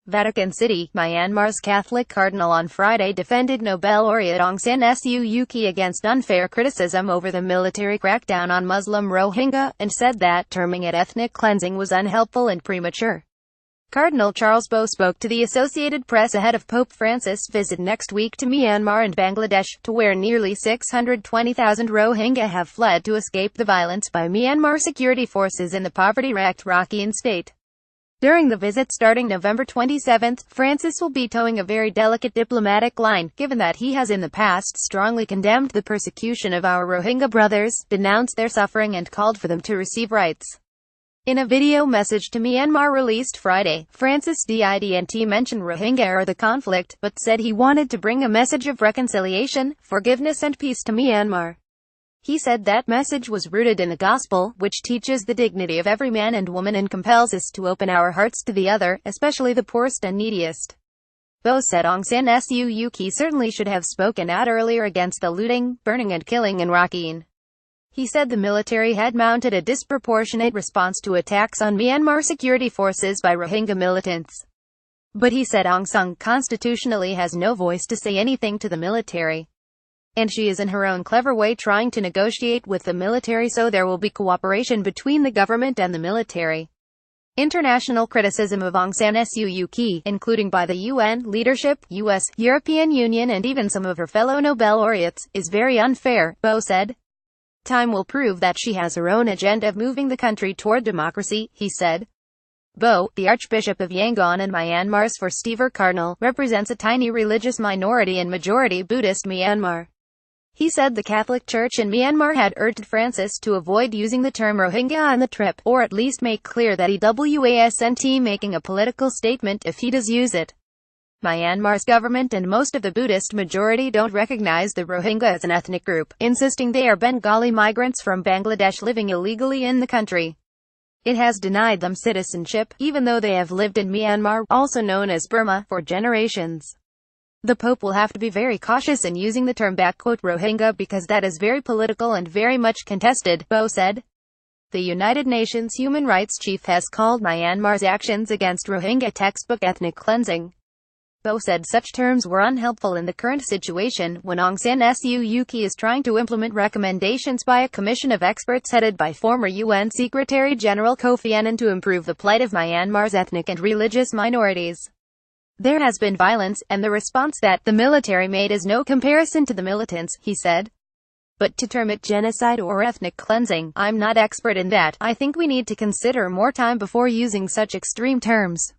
Vatican City, Myanmar's Catholic Cardinal on Friday defended Nobel laureate Aung San Suu Kyi against unfair criticism over the military crackdown on Muslim Rohingya, and said that terming it ethnic cleansing was unhelpful and premature. Cardinal Charles Bo spoke to the Associated Press ahead of Pope Francis' visit next week to Myanmar and Bangladesh, to where nearly 620,000 Rohingya have fled to escape the violence by Myanmar security forces in the poverty-racked Rakhine state. During the visit starting November 27, Francis will be towing a very delicate diplomatic line, given that he has in the past strongly condemned the persecution of our Rohingya brothers, denounced their suffering and called for them to receive rights. In a video message to Myanmar released Friday, Francis didn't mention Rohingya or the conflict, but said he wanted to bring a message of reconciliation, forgiveness and peace to Myanmar. He said that message was rooted in the gospel, which teaches the dignity of every man and woman and compels us to open our hearts to the other, especially the poorest and neediest. Bo said Aung San Suu Kyi certainly should have spoken out earlier against the looting, burning and killing in Rakhine. He said the military had mounted a disproportionate response to attacks on Myanmar security forces by Rohingya militants. But he said Aung San constitutionally has no voice to say anything to the military. And she is in her own clever way trying to negotiate with the military so there will be cooperation between the government and the military. International criticism of Aung San Suu Kyi, including by the UN, leadership, US, European Union and even some of her fellow Nobel laureates, is very unfair, Bo said. Time will prove that she has her own agenda of moving the country toward democracy, he said. Bo, the Archbishop of Yangon and Myanmar's first ever cardinal, represents a tiny religious minority in majority Buddhist Myanmar. He said the Catholic Church in Myanmar had urged Francis to avoid using the term Rohingya on the trip, or at least make clear that he wasn't making a political statement if he does use it. Myanmar's government and most of the Buddhist majority don't recognize the Rohingya as an ethnic group, insisting they are Bengali migrants from Bangladesh living illegally in the country. It has denied them citizenship, even though they have lived in Myanmar, also known as Burma, for generations. The Pope will have to be very cautious in using the term "Rohingya" because that is very political and very much contested, Bo said. The United Nations human rights chief has called Myanmar's actions against Rohingya textbook ethnic cleansing. Bo said such terms were unhelpful in the current situation, when Aung San Suu Kyi is trying to implement recommendations by a commission of experts headed by former UN Secretary-General Kofi Annan to improve the plight of Myanmar's ethnic and religious minorities. There has been violence, and the response that the military made is no comparison to the militants, he said. But to term it genocide or ethnic cleansing, I'm not expert in that. I think we need to consider more time before using such extreme terms.